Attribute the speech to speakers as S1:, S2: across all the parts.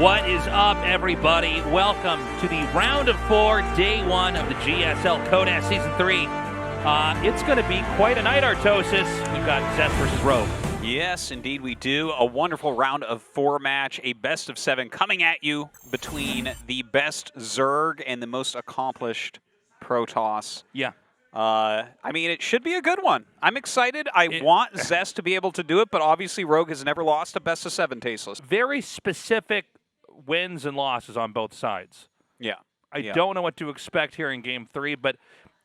S1: What is up, everybody? Welcome to the round of 4, day 1 of the GSL Codas Season 3. It's going to be quite a night, Tastosis. We've got Zest versus Rogue.
S2: Yes, indeed we do. A wonderful round of 4 match, a best of 7 coming at you between the best Zerg and the most accomplished Protoss.
S1: Yeah.
S2: I mean, it should be a good one. I'm excited. I want Zest to be able to do it, but obviously Rogue has never lost a best of 7 tasteless.
S1: Very specific wins and losses on both sides.
S2: Yeah.
S1: I don't know what to expect here in Game 3, but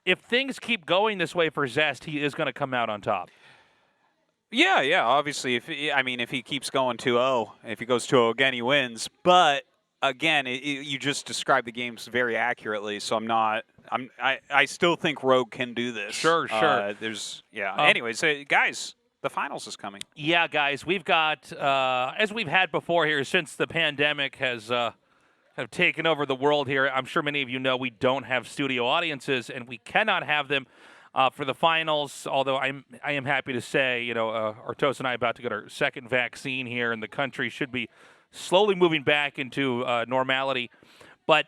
S1: if things keep going this way for Zest, he is going to come out on top.
S2: Yeah. Obviously, if he keeps going 2-0, if he goes 2-0 again, he wins. But again, you just described the games very accurately, so I still think Rogue can do this.
S1: Sure.
S2: Anyways, guys, the finals is coming.
S1: Yeah, guys, we've got as we've had before here since the pandemic has have taken over the world here. I'm sure many of you know we don't have studio audiences, and we cannot have them for the finals. Although I am happy to say, Artos and I are about to get our second vaccine here, and the country should be slowly moving back into normality. But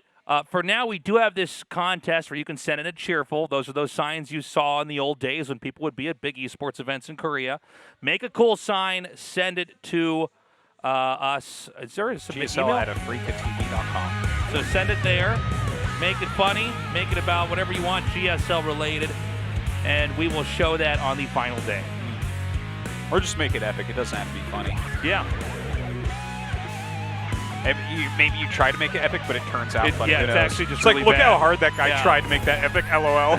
S1: for now, we do have this contest where you can send in a Cheerful. Those are those signs you saw in the old days when people would be at big esports events in Korea. Make a cool sign, send it to us. Is there a submit
S2: GSL
S1: email?
S2: at africatv.com.
S1: So send it there. Make it funny. Make it about whatever you want, GSL related. And we will show that on the final day.
S2: Or just make it epic. It doesn't have to be funny.
S1: Yeah.
S2: Maybe you try to make it epic, but it turns out funny.
S1: Yeah, it's actually just
S2: it's
S1: really
S2: like, look
S1: bad.
S2: how hard that guy tried to make that epic, LOL.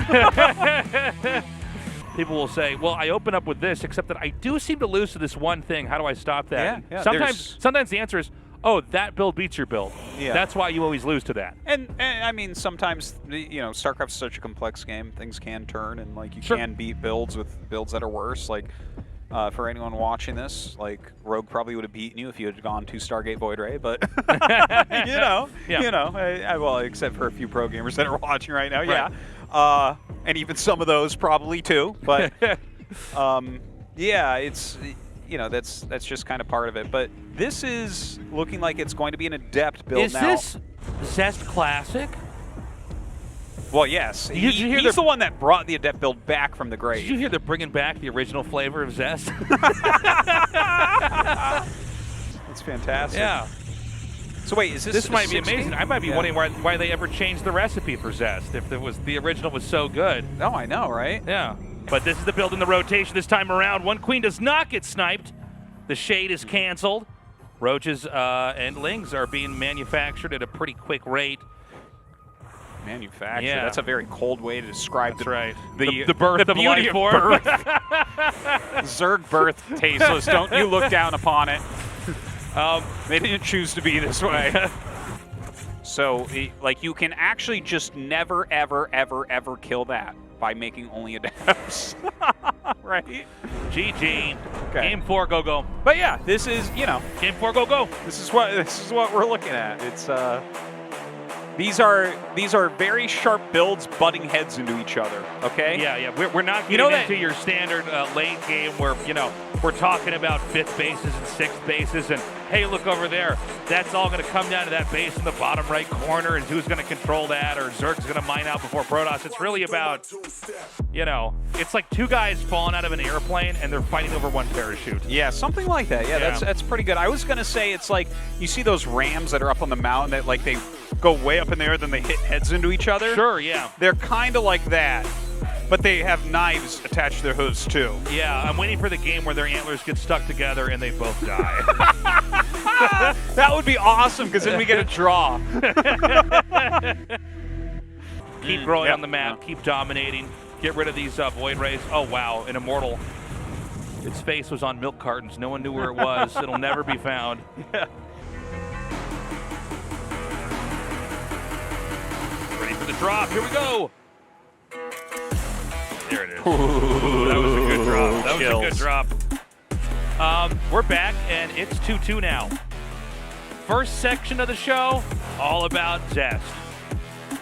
S1: People will say, well, I open up with this, except that I do seem to lose to this one thing. How do I stop that?
S2: Yeah,
S1: sometimes the answer is, oh, that build beats your build.
S2: Yeah.
S1: That's why you always lose to that.
S2: And I mean, sometimes, Starcraft's such a complex game. Things can turn, and you can beat builds with builds that are worse. For anyone watching this, Rogue probably would have beaten you if you had gone to Stargate Void Ray, but well, except for a few pro gamers that are watching right now,
S1: right.
S2: And even some of those probably too. But it's that's just kind of part of it. But this is looking like it's going to be an adept build now.
S1: Is this Zest Classic?
S2: Well, yes.
S1: He's
S2: the one that brought the adept build back from the grave.
S1: Did you hear they're bringing back the original flavor of Zest?
S2: That's fantastic.
S1: Yeah.
S2: So wait, is this?
S1: This might be amazing. I might be wondering why they ever changed the recipe for Zest if the original was so good.
S2: Oh, I know, right?
S1: Yeah. But this is the build in the rotation this time around. One queen does not get sniped. The shade is canceled. Roaches and lings are being manufactured at a pretty quick rate.
S2: Manufactured.
S1: Yeah.
S2: That's a very cold way to describe
S1: the birth
S2: the
S1: of
S2: beauty
S1: life
S2: of
S1: form.
S2: birth. Zerg birth, tasteless. Don't you look down upon it. They didn't choose to be this way. So, you can actually just never, ever, ever, ever kill that by making only adepts. Right?
S1: GG.
S2: Okay.
S1: Game 4, go.
S2: But yeah, this is,
S1: Game 4, go.
S2: This is what we're looking at. It's These are very sharp builds butting heads into each other, okay?
S1: Yeah. We're not getting into your standard late game where, we're talking about 5th bases and 6th bases and, hey, look over there. That's all going to come down to that base in the bottom right corner and who's going to control that or Zerg's going to mine out before Protoss. It's really about, it's like 2 guys falling out of an airplane and they're fighting over 1 parachute.
S2: Yeah, something like that. Yeah. That's pretty good. I was going to say it's like you see those rams that are up on the mountain that, they go way up in the air, then they hit heads into each other.
S1: Sure, yeah.
S2: They're kind of like that, but they have knives attached to their hooves too.
S1: Yeah, I'm waiting for the game where their antlers get stuck together and they both die.
S2: That would be awesome, because then we get a draw.
S1: Keep growing on the map, keep dominating, get rid of these void rays. Oh, wow, an immortal. Its face was on milk cartons. No one knew where it was. It'll never be found.
S2: Yeah.
S1: Ready for the drop. Here we go. There it is. Ooh, that was a good drop. That was a good drop. We're back, and it's 2-2 now. First section of the show, all about Zest.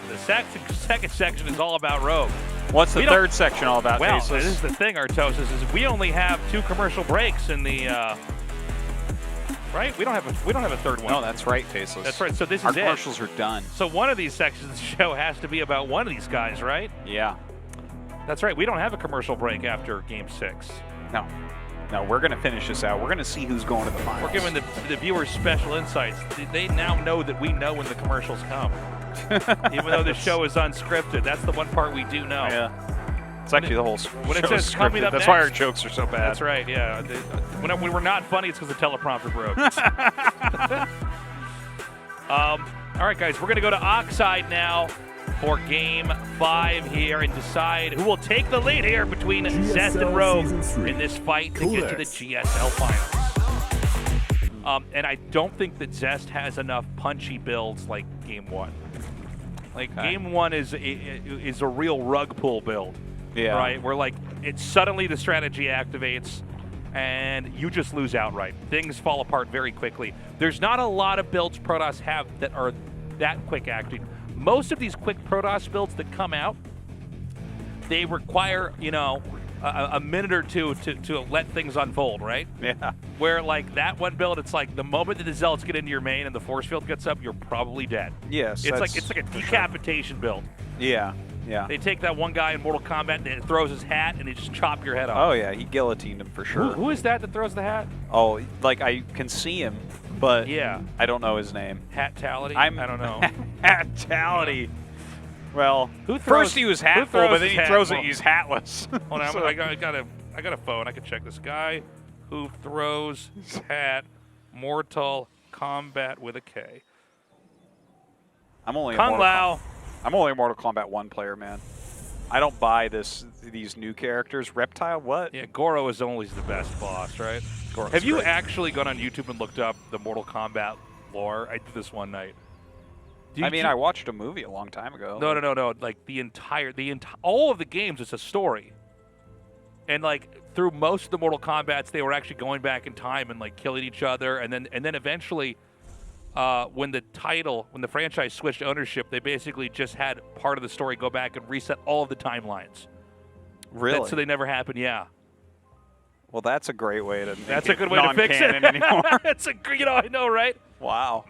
S1: The second section is all about Rogue.
S2: What's the third section all about?
S1: Well, this is the thing, Artosis, is we only have 2 commercial breaks in the right? We don't have a third one.
S2: No, that's right, Tastosis.
S1: That's right. So this
S2: Our
S1: is it.
S2: commercials are done.
S1: So one of these sections of the show has to be about one of these guys, right?
S2: Yeah.
S1: That's right. We don't have a commercial break after Game 6.
S2: No. No, we're going to finish this out. We're going to see who's going to the finals.
S1: We're giving the viewers special insights. They now know that we know when the commercials come. Even though the show is unscripted. That's the one part we do know.
S2: Yeah. It's actually the whole
S1: when it says coming up
S2: That's
S1: next,
S2: why our jokes are so bad.
S1: That's right, yeah. When we're not funny, it's because the teleprompter broke. All right, guys, we're going to go to Oxide now for Game 5 here and decide who will take the lead here between Zest and Rogue in this fight to get to the GSL finals. And I don't think that Zest has enough punchy builds like Game 1. Like, Game 1 is a real rug pull build.
S2: Yeah.
S1: Right? Where, like, it suddenly the strategy activates and you just lose outright. Things fall apart very quickly. There's not a lot of builds Protoss have that are that quick acting. Most of these quick Protoss builds that come out, they require, you know, a minute or two to let things unfold, right?
S2: Yeah.
S1: Where, like, that one build, it's like the moment that the Zealots get into your main and the force field gets up, you're probably dead.
S2: Yes.
S1: It's like a decapitation build.
S2: Yeah. Yeah.
S1: They take that one guy in Mortal Kombat and it throws his hat and they just chop your head off.
S2: Oh, yeah. He guillotined him for sure.
S1: Who is that throws the hat?
S2: Oh, like, I can see him, but
S1: yeah,
S2: I don't know his name.
S1: Hat-tality? I don't know.
S2: Hat-tality. Well,
S1: who throws,
S2: first he was hatful, but then he throws it, he's hatless.
S1: Hold on, I got a phone. I can check this guy who throws his hat. Mortal Kombat with a K.
S2: I'm only
S1: Kung Lao.
S2: I'm only a Mortal Kombat 1 player, man. I don't buy these new characters. Reptile, what?
S1: Yeah, Goro is always the best boss, right? Have you actually gone on YouTube and looked up the Mortal Kombat lore? I did this one night.
S2: I watched a movie a long time ago.
S1: No. Like all of the games, it's a story. And like through most of the Mortal Kombats, they were actually going back in time and like killing each other, and then eventually. When the franchise switched ownership, they basically just had part of the story go back and reset all of the timelines.
S2: Really?
S1: So they never happened, yeah.
S2: Well, that's a great way to
S1: That's a good way to fix it.
S2: Anymore.
S1: That's I know, right?
S2: Wow.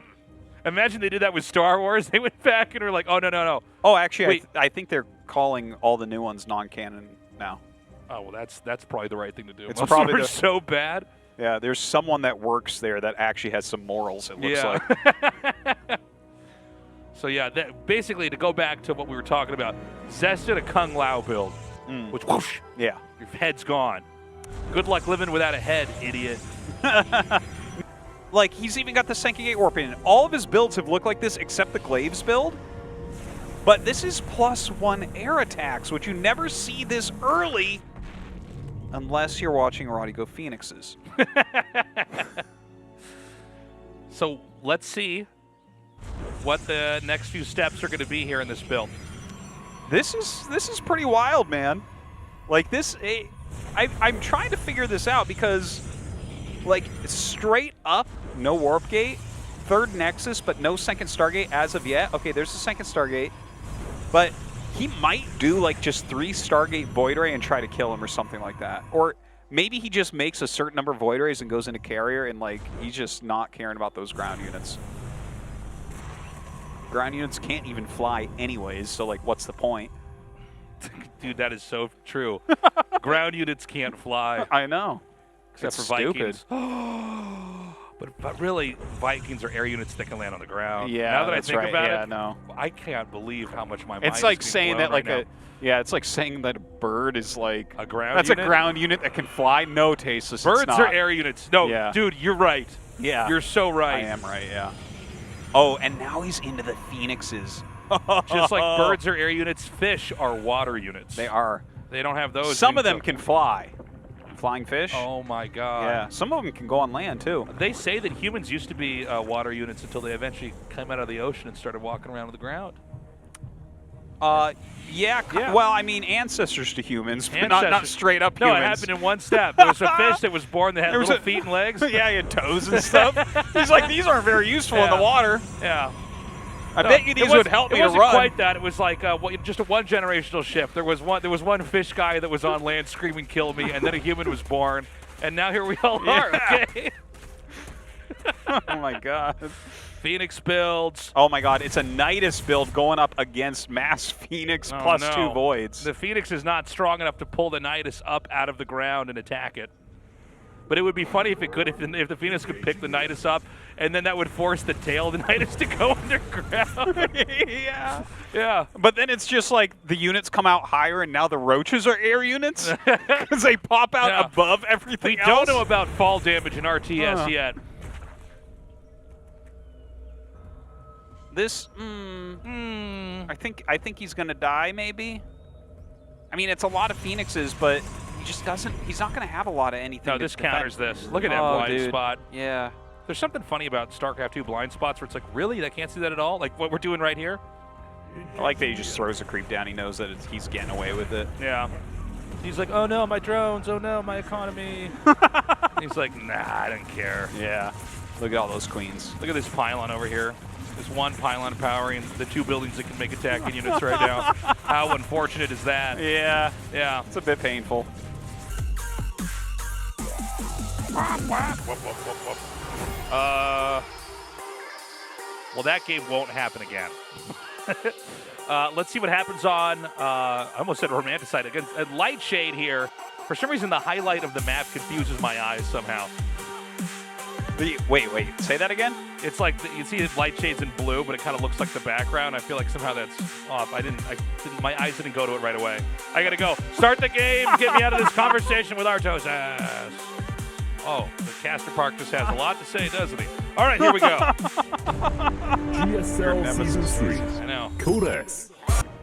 S1: Imagine they did that with Star Wars. They went back and were like, oh, no.
S2: Oh, actually, I think they're calling all the new ones non-canon now.
S1: Oh, well, that's probably the right thing to do.
S2: It's
S1: Most
S2: probably
S1: of them are so bad.
S2: Yeah, there's someone that works there that actually has some morals, it looks like.
S1: So, yeah, basically, to go back to what we were talking about, Zest did a Kung Lao build, which, whoosh,
S2: yeah,
S1: your head's gone. Good luck living without a head, idiot.
S2: Like, he's even got the Senki Gate Warp in. All of his builds have looked like this except the Glaives build. But this is +1 air attacks, which you never see this early unless you're watching Roddy go Phoenixes.
S1: So let's see what the next few steps are going to be here in this build.
S2: This is pretty wild, man. Like this, I'm trying to figure this out because, like, straight up, no Warp Gate, third Nexus, but no second Stargate as of yet. Okay, there's the second Stargate, but he might do like just 3 Stargate Void Ray and try to kill him or something like that. Or maybe he just makes a certain number of Void Rays and goes into carrier and like he's just not caring about those ground units. Ground units can't even fly anyways, so like what's the point?
S1: Dude, that is so true. Ground units can't fly.
S2: I know.
S1: Except for Vikings. But really, Vikings are air units that can land on the ground.
S2: Yeah,
S1: now that I think about
S2: it,
S1: no. I can't believe how much my mind
S2: it's like
S1: is
S2: saying that
S1: right
S2: like it's like saying that a bird is like
S1: a ground
S2: that's
S1: unit?
S2: a ground unit that can fly. No, Tastosis,
S1: birds are air units. No, dude, you're right.
S2: Yeah.
S1: You're so right.
S2: I am right, yeah. Oh, and now he's into the Phoenixes.
S1: Just like birds are air units, fish are water units.
S2: They are.
S1: They don't have those.
S2: Some of them can fly. Flying fish?
S1: Oh my god.
S2: Yeah, some of them can go on land too.
S1: They say that humans used to be water units until they eventually came out of the ocean and started walking around on the ground.
S2: Yeah. Well, I mean, ancestors to humans, but not straight up
S1: humans.
S2: No,
S1: it happened in one step. There was a fish that was born that had little feet and legs.
S2: Yeah, he had toes and stuff. He's like, these aren't very useful in the water.
S1: Yeah.
S2: I bet you these would help me to run.
S1: It wasn't quite that. It was like just a one generational shift. There was one fish guy that was on land screaming, "Kill me!" and then a human was born, and now here we all are. Okay.
S2: Oh my god.
S1: Phoenix builds.
S2: Oh my god, it's a Nidus build going up against Mass Phoenix plus
S1: no.
S2: 2 Voids.
S1: The Phoenix is not strong enough to pull the Nidus up out of the ground and attack it. But it would be funny if it could, if the Phoenix could pick the Nidus up, and then that would force the tail of the Nidus to go underground.
S2: Yeah.
S1: Yeah.
S2: But then it's just like the units come out higher, and now the roaches are air units because they pop out above everything else.
S1: We don't know about fall damage in RTS yet.
S2: This, I think he's gonna die. Maybe. I mean, it's a lot of Phoenixes, but he just doesn't. He's not gonna have a lot of anything.
S1: No, this counters this. Look at that blind spot.
S2: Yeah.
S1: There's something funny about StarCraft 2 blind spots where it's like, really? I can't see that at all? Like what we're doing right here?
S2: I like that he just throws a creep down. He knows that he's getting away with it.
S1: Yeah. He's like, oh no, my drones. Oh no, my economy. He's like, nah, I don't care.
S2: Yeah. Look at all those queens.
S1: Look at this pylon over here. There's one pylon powering the 2 buildings that can make attacking units right now. How unfortunate is that?
S2: Yeah.
S1: Yeah.
S2: It's a bit painful.
S1: Well, that game won't happen again. Let's see what happens on, I almost said Romanticide, against Light Shade here. For some reason, the highlight of the map confuses my eyes somehow.
S2: Wait, say that again?
S1: It's like, you see Light Shade's in blue, but it kind of looks like the background. I feel like somehow that's off. My eyes didn't go to it right away. I gotta go. Start the game, get me out of this conversation with Tastosis. Oh, the Caster Park just has a lot to say, doesn't he? All right, here we go.
S3: GSL Season 3.
S1: I know.
S3: Codex.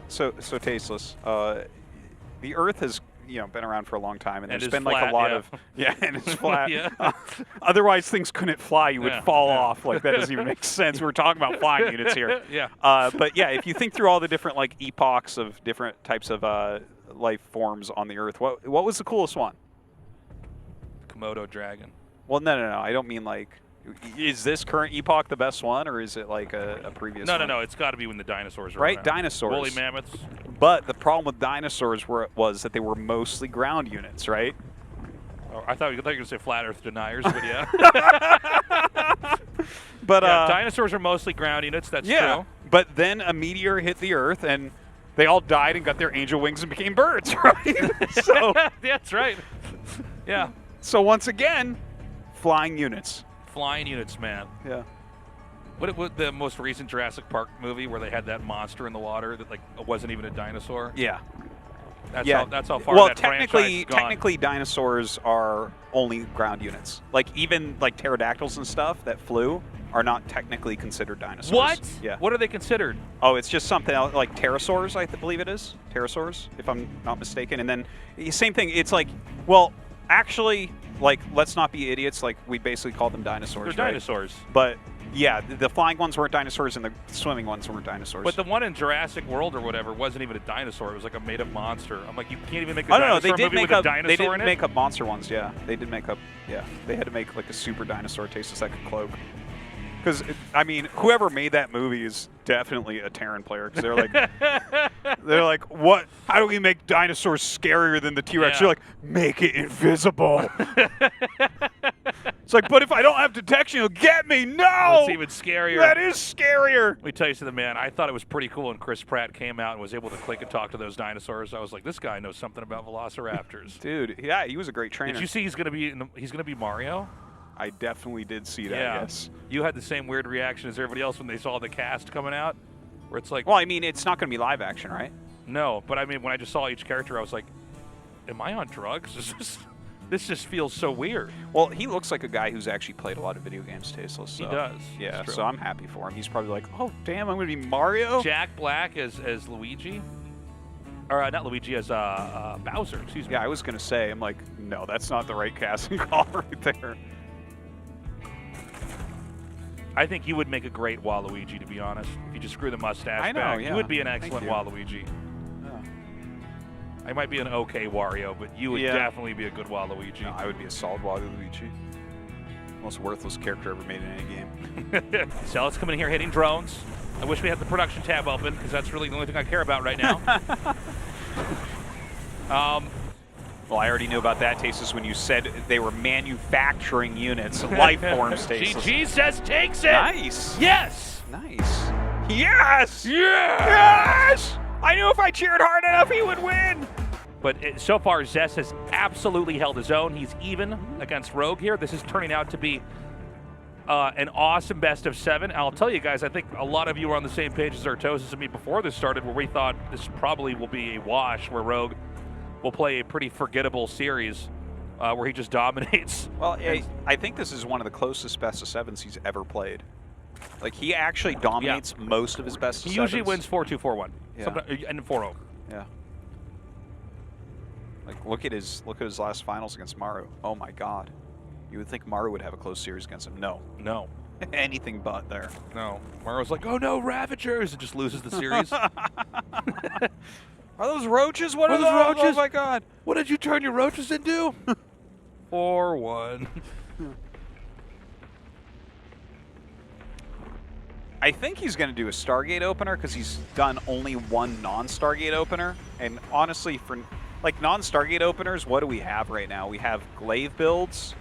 S2: So Tasteless. The Earth has been around for a long time, and there's been
S1: flat,
S2: like a lot of and it's flat.
S1: Yeah.
S2: Otherwise, things couldn't fly. You would fall
S1: yeah.
S2: off. Like that doesn't even make sense. We're talking about flying units here.
S1: Yeah.
S2: But yeah, if you think through all the different like epochs of different types of life forms on the Earth, what was the coolest one?
S1: Komodo dragon.
S2: Well, no. I don't mean like. Is this current epoch the best one, or is it like a previous one?
S1: No. It's got to be when the dinosaurs are
S2: right,
S1: around.
S2: dinosaurs.
S1: Woolly mammoths.
S2: But the problem with dinosaurs was that they were mostly ground units, right?
S1: Oh, I thought you were going to say flat Earth deniers, but yeah.
S2: But
S1: dinosaurs are mostly ground units. That's true.
S2: But then a meteor hit the Earth, and they all died and got their angel wings and became birds, right? So
S1: that's right. Yeah.
S2: So once again, flying units.
S1: Flying units, man.
S2: Yeah.
S1: What the most recent Jurassic Park movie where they had that monster in the water that like wasn't even a dinosaur?
S2: Yeah.
S1: That's how far
S2: well,
S1: that franchise has gone.
S2: technically, dinosaurs are only ground units. Like even like pterodactyls and stuff that flew are not technically considered dinosaurs.
S1: What?
S2: Yeah.
S1: What are they considered?
S2: Oh, it's just something else, like pterosaurs, I believe it is. Pterosaurs, if I'm not mistaken. And then same thing. It's like, well, actually, like let's not be idiots. Like we basically call them dinosaurs.
S1: They're
S2: right?
S1: dinosaurs.
S2: But yeah, the flying ones weren't dinosaurs, and the swimming ones weren't dinosaurs.
S1: But the one in Jurassic World or whatever wasn't even a dinosaur. It was like a made-up monster. I'm like, you can't even make a dinosaur movie with a dinosaur
S2: they did
S1: in it?
S2: make up monster ones, yeah. They did make up, yeah. They had to make like a super dinosaur Tasteless that could cloak. Because, I mean, whoever made that movie is definitely a Terran player. Because they're like, what? How do we make dinosaurs scarier than the T-Rex?
S1: Yeah.
S2: You're like, make it invisible. It's like, but if I don't have detection, it'll get me. No!
S1: That's even scarier.
S2: That is scarier.
S1: Let me tell you something, man. I thought it was pretty cool when Chris Pratt came out and was able to click and talk to those dinosaurs. I was like, this guy knows something about velociraptors.
S2: Dude, yeah, he was a great trainer.
S1: Did you see he's gonna be Mario?
S2: I definitely did see that,
S1: Yeah.
S2: yes.
S1: You had the same weird reaction as everybody else when they saw the cast coming out, where it's like,
S2: Well, I mean, it's not going to be live action, right?
S1: no. But I mean, when I just saw each character, I was like, am I on drugs? This just feels so weird.
S2: Well, he looks like a guy who's actually played a lot of video games, Tasteless. So.
S1: He does.
S2: Yeah,
S1: It's true.
S2: so I'm happy for him. He's probably like, oh, damn, I'm going to be Mario?
S1: Jack Black as Luigi, or not Luigi, as Bowser. Excuse me.
S2: Yeah, I was going to say, I'm like, no, that's not the right casting call right there.
S1: I think you would make a great Waluigi, to be honest. If you just screw the mustache
S2: I know,
S1: back,
S2: yeah.
S1: you would be an
S2: Thank
S1: excellent
S2: you.
S1: Waluigi.
S2: Yeah.
S1: I might be an okay Wario, but you would
S2: Yeah.
S1: definitely be a good Waluigi.
S2: No, I would be a solid Waluigi. Most worthless character ever made in any game.
S1: So let's come in here hitting drones. I wish we had the production tab open because that's really the only thing I care about right now.
S2: Well, I already knew about that, Tastosis, when you said they were manufacturing units, life forms, Tastosis.
S1: GG says takes it.
S2: Nice.
S1: Yes.
S2: Nice. Yes.
S1: Yes.
S2: Yes. I knew if I cheered hard enough, he would win.
S1: But so far, Zest has absolutely held his own. He's even against Rogue here. This is turning out to be an awesome best of 7. I'll tell you guys, I think a lot of you were on the same page as Tastosis and me before this started, where we thought this probably will be a wash, where Rogue will play a pretty forgettable series where he just dominates.
S2: Well, I think this is one of the closest best of 7s he's ever played. Like, he actually dominates most of his best of 7s.
S1: He usually wins 4-2, 4-1, and 4-0.
S2: Yeah. Like, look at his last finals against Maru. Oh my God. You would think Maru would have a close series against him. No.
S1: No.
S2: Anything but there.
S1: No. Maru's like, oh no, Ravagers, and just loses the series.
S2: Are those roaches? What are
S1: those roaches?
S2: Oh my God.
S1: What did you turn your roaches into? 4-1.
S2: I think he's going to do a Stargate opener because he's done only one non-Stargate opener. And honestly, for like non-Stargate openers, what do we have right now? We have Glaive builds.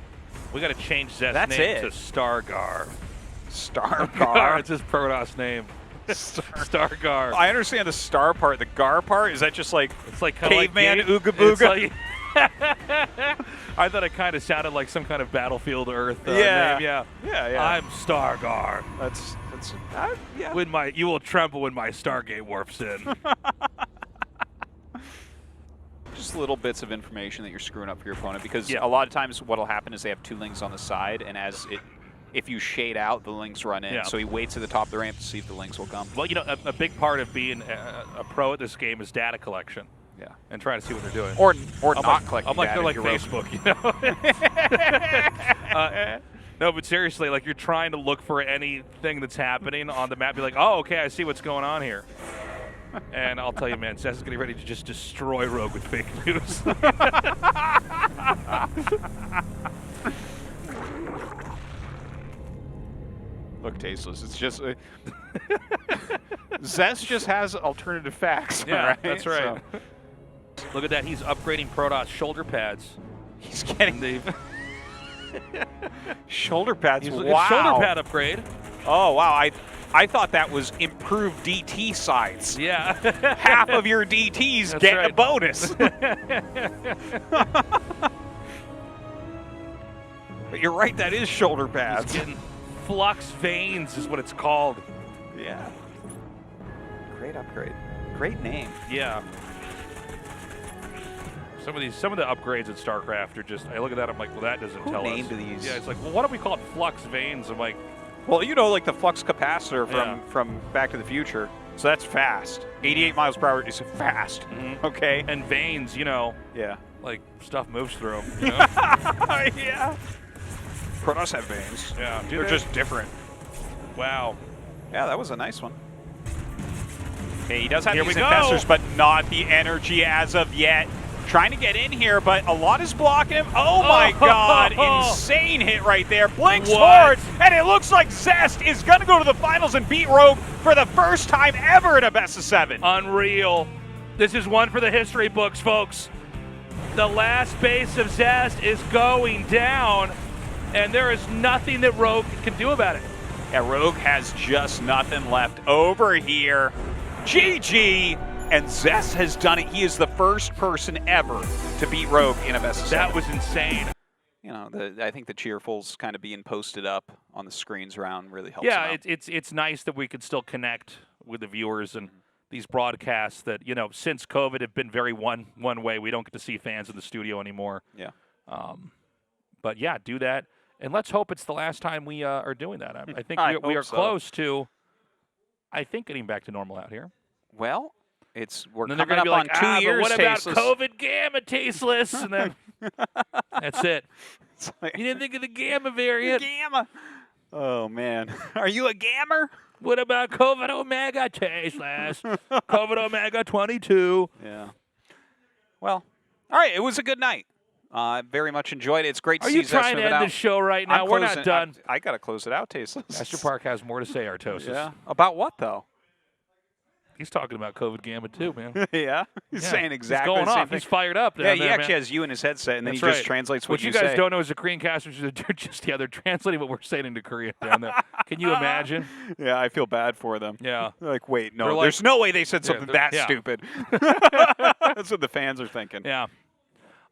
S1: We got to change Zest's name to Stargar.
S2: Stargar?
S1: It's his Protoss name. Stargar.
S2: I understand the star part. The gar part, is that just like
S1: it's like
S2: caveman
S1: like
S2: ooga booga?
S1: Like I thought it kind of sounded like some kind of Battlefield Earth name.
S2: Yeah.
S1: I'm Stargar.
S2: That's yeah.
S1: You will tremble when my Stargate warps in.
S2: Just little bits of information that you're screwing up for your opponent, because a lot of times what'll happen is they have 2 links on the side, and if you shade out, the links run in. So he waits at the top of the ramp to see if the links will come.
S1: Well, you know, a big part of being a pro at this game is data collection.
S2: Yeah.
S1: And trying to see what they're doing.
S2: Or not collecting
S1: I'm like,
S2: data.
S1: they're like Facebook, you know? No, but seriously, like, you're trying to look for anything that's happening on the map. You're like, oh, okay, I see what's going on here. And I'll tell you, man, Zest is getting ready to just destroy Rogue with fake news.
S2: Look, Tasteless, it's just... Zest just has alternative facts,
S1: Yeah,
S2: right?
S1: that's right. So. Look at that. He's upgrading Protoss shoulder pads.
S2: He's getting... shoulder pads,
S1: wow. Shoulder pad upgrade.
S2: Oh, wow. I thought that was improved DT sides.
S1: Yeah.
S2: Half of your DTs get a bonus. But you're right, that is shoulder pads.
S1: He's getting flux veins is what it's called.
S2: Yeah. Great upgrade. Great name.
S1: Yeah. Some of the upgrades in Starcraft are just, I look at that, I'm like, well, that doesn't tell us.
S2: Who named these?
S1: Yeah, it's like, well, what do we call it? Flux veins? I'm like,
S2: well, you know, like the flux capacitor from Back to the Future. So that's fast. 88 miles per hour is fast. Okay.
S1: And veins, you know.
S2: Yeah.
S1: Like stuff moves through them. You know?
S2: Yeah. Protoss have veins.
S1: Yeah.
S2: They're just different.
S1: Wow.
S2: Yeah, that was a nice one. Okay, he does have
S1: Here
S2: these
S1: we go.
S2: infestors, but not the energy as of yet. Trying to get in here, but a lot is blocking him. Oh my God, insane hit right there. Blinks forward, and it looks like Zest is going to go to the finals and beat Rogue for the first time ever in a best of 7.
S1: Unreal. This is one for the history books, folks. The last base of Zest is going down, and there is nothing that Rogue can do about it.
S2: Yeah, Rogue has just nothing left over here. GG. And Zest has done it. He is the first person ever to beat Rogue in a best of 7.
S1: That was insane.
S2: You know, I think the Cheerfuls kind of being posted up on the screens around really helps him out.
S1: it's nice that we could still connect with the viewers and these broadcasts that, you know, since COVID have been very one way. We don't get to see fans in the studio anymore.
S2: Yeah.
S1: But yeah, do that. And let's hope it's the last time we are doing that. I think we are close to, I think, getting back to normal out here.
S2: Well, we're
S1: coming
S2: up on 2 years.
S1: But what about COVID gamma, Tasteless? And then that's it.
S2: Like,
S1: you didn't think of the gamma variant.
S2: Gamma. Oh man, are you a gammer?
S1: What about COVID Omega, Tasteless? COVID Omega 22.
S2: Yeah. Well, all right. It was a good night. Very much enjoyed it. It's great to see
S1: you trying to end the show right now? We're not done.
S2: I got to close it out, Tasteless.
S1: Master Park has more to say, Tastosis.
S2: Yeah. About what, though?
S1: He's talking about COVID Gambit too, man.
S2: Yeah, he's saying exactly
S1: He's going
S2: the same
S1: off.
S2: thing.
S1: He's fired up.
S2: Yeah,
S1: Down
S2: he
S1: there,
S2: actually
S1: man.
S2: has you in his headset, and then
S1: That's
S2: he
S1: right.
S2: just translates what
S1: you guys
S2: say.
S1: don't know as a Korean casters, they're translating what we're saying into Korean down there. Can you imagine?
S2: Yeah, I feel bad for them.
S1: Yeah.
S2: They're like, wait, no,
S1: They're like-
S2: there's no way they said something that
S1: yeah.
S2: stupid. That's what the fans are thinking.
S1: Yeah.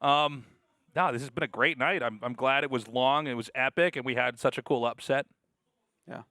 S1: No, this has been a great night. I'm glad it was long. It was epic, and we had such a cool upset.
S2: Yeah.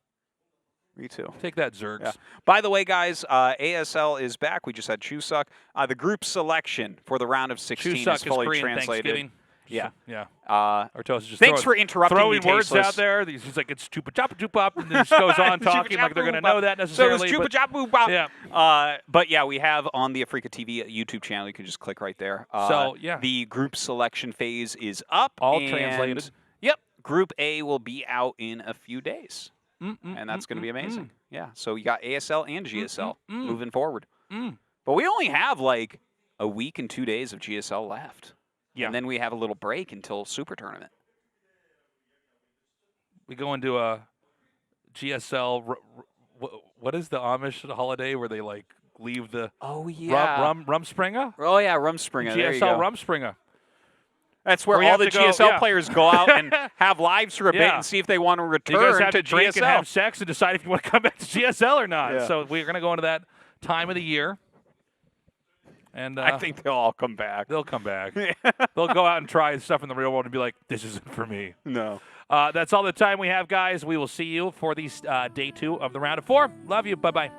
S2: Me too.
S1: Take that, Zergs.
S2: Yeah. By the way, guys, ASL is back. We just had Chuseok. The group selection for the round of 16
S1: Chuseok
S2: is fully
S1: Korean
S2: translated.
S1: Thanksgiving.
S2: Yeah.
S1: Yeah.
S2: Artosis
S1: just
S2: thanks for interrupting
S1: throwing
S2: me,
S1: words
S2: Tasteless.
S1: out there. He's like, it's chupa chop chup, and then just goes on talking like they're going to know that necessarily.
S2: So it was chupa chop bop.
S1: Yeah.
S2: But yeah, we have on the Africa TV YouTube channel. You can just click right there.
S1: So, yeah.
S2: The group selection phase is up.
S1: All
S2: and,
S1: translated.
S2: Yep. Group A will be out in a few days. And that's going to be amazing. Yeah. So you got ASL and GSL moving forward. But we only have like a week and 2 days of GSL left.
S1: Yeah.
S2: And then we have a little break until Super Tournament.
S1: We go into a GSL. What is the Amish holiday where they like leave the Rumspringa?
S2: Oh yeah, Rumspringa. There you go.
S1: GSL Rumspringa.
S2: That's where
S1: you
S2: all
S1: have
S2: the
S1: to go-
S2: GSL
S1: yeah.
S2: players go out and have lives for a bit
S1: Yeah.
S2: and see if they want to
S1: You
S2: return
S1: guys have to drink
S2: GSL.
S1: and have sex and decide if you want to come back to GSL or not.
S2: Yeah.
S1: So we're going to go into that time of the year. And
S2: I think they'll all come back.
S1: they'll come back. They'll go out and try stuff in the real world and be like, this isn't for me.
S2: No.
S1: That's all the time we have, guys. We will see you for these day 2 of the round of 4. Love you. Bye-bye.